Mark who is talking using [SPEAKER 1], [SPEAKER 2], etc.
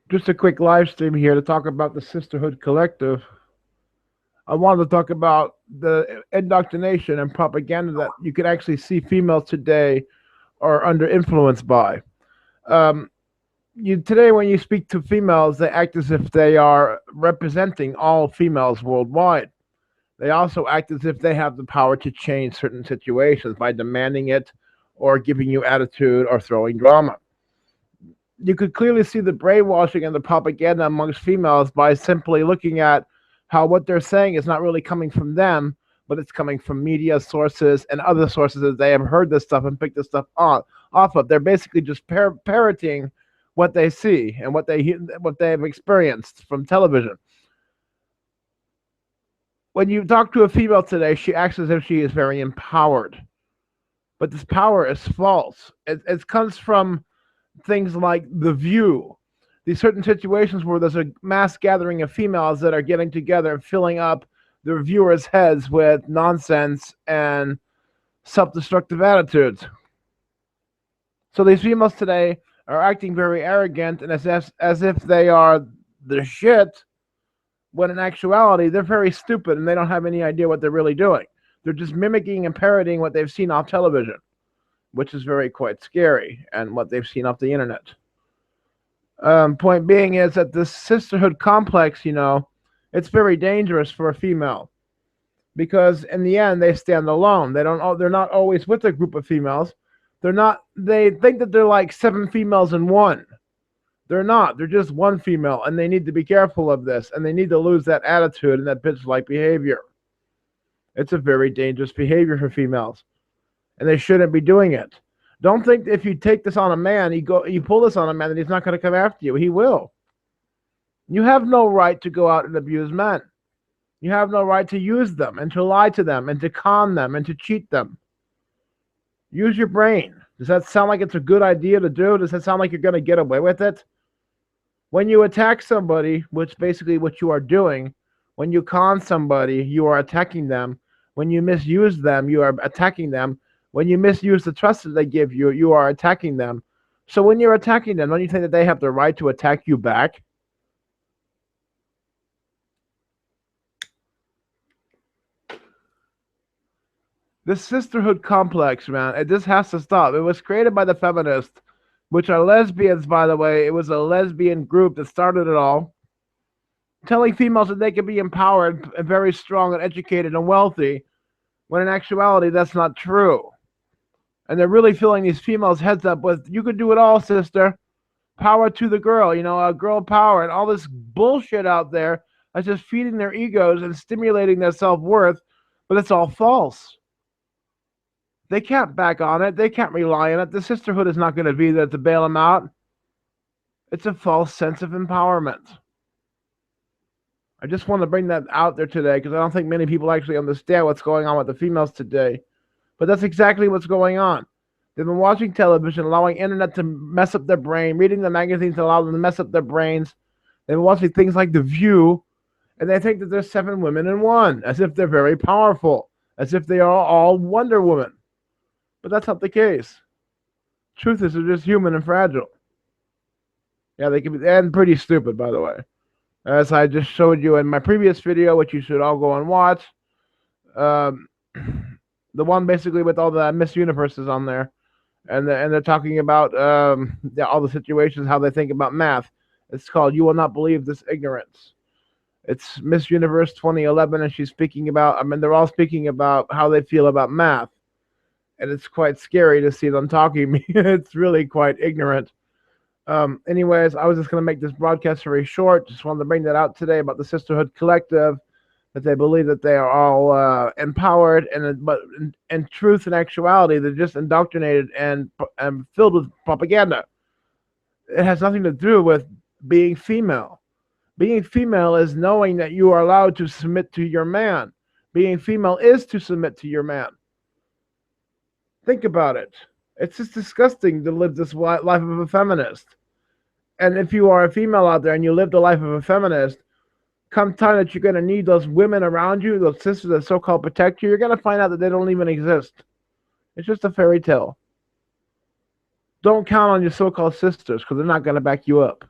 [SPEAKER 1] Just a quick live stream here to talk about the Sisterhood Collective. I wanted to talk about the indoctrination and propaganda that you can actually see females today are under influence by. Um, today, when you speak to females, they act as if they are representing all females worldwide. They also act as if they have the power to change certain situations by demanding it or giving you attitude or throwing drama. You could clearly see the brainwashing and the propaganda amongst females by simply looking at how what they're saying is not really coming from them, but it's coming from media sources and other sources that they have heard this stuff and picked this stuff off of. They're basically just parroting what they see and what they have experienced from television. When you talk to a female today, she acts as if she is very empowered, but this power is false. It comes from things like The View, these certain situations where there's a mass gathering of females that are getting together and filling up their viewers' heads with nonsense and self-destructive attitudes. So these females today are acting very arrogant and as if they are the shit, when in actuality they're very stupid and they don't have any idea what they're really doing. They're just mimicking and parroting what they've seen off television, which is very quite scary, and what they've seen off the internet. Point being is that this sisterhood complex, it's very dangerous for a female because in the end they stand alone. They're not always with a group of females. They think that they're like 7 females in one. They're not. They're just one female, and they need to be careful of this, and they need to lose that attitude and that bitch-like behavior. It's a very dangerous behavior for females, and they shouldn't be doing it. Don't think if you take this on a man, you pull this on a man, that he's not going to come after you. He will. You have no right to go out and abuse men. You have no right to use them and to lie to them and to con them and to cheat them. Use your brain. Does that sound like it's a good idea to do? Does that sound like you're going to get away with it? When you attack somebody, which basically what you are doing, when you con somebody, you are attacking them. When you misuse them, you are attacking them. When you misuse the trust that they give you, you are attacking them. So when you're attacking them, don't you think that they have the right to attack you back? This sisterhood complex, man, this has to stop. It was created by the feminists, which are lesbians, by the way. It was a lesbian group that started it all, telling females that they can be empowered and very strong and educated and wealthy, when in actuality that's not true. And they're really filling these females' heads up with, you could do it all, sister. Power to the girl, girl power, and all this bullshit out there that's just feeding their egos and stimulating their self-worth, but it's all false. They can't back on it. They can't rely on it. The sisterhood is not going to be there to bail them out. It's a false sense of empowerment. I just want to bring that out there today because I don't think many people actually understand what's going on with the females today. But that's exactly what's going on. They've been watching television, allowing internet to mess up their brain, reading the magazines that allow them to mess up their brains. They've been watching things like The View, and they think that there's 7 women in one, as if they're very powerful, as if they are all Wonder Woman. But that's not the case. Truth is, they're just human and fragile. Yeah, they can be, and pretty stupid, by the way. As I just showed you in my previous video, which you should all go and watch. The one basically with all the Miss Universes on there. And they're talking about all the situations, how they think about math. It's called You Will Not Believe This Ignorance. It's Miss Universe 2011, and she's speaking about, they're all speaking about how they feel about math. And it's quite scary to see them talking. It's really quite ignorant. Anyways, I was just going to make this broadcast very short. Just wanted to bring that out today about the Sisterhood Collective, that they believe that they are all empowered, but in truth and actuality, they're just indoctrinated and filled with propaganda. It has nothing to do with being female. Being female is knowing that you are allowed to submit to your man. Being female is to submit to your man. Think about it. It's just disgusting to live this life of a feminist. And if you are a female out there and you live the life of a feminist, come time that you're going to need those women around you, those sisters that so-called protect you, you're going to find out that they don't even exist. It's just a fairy tale. Don't count on your so-called sisters because they're not going to back you up.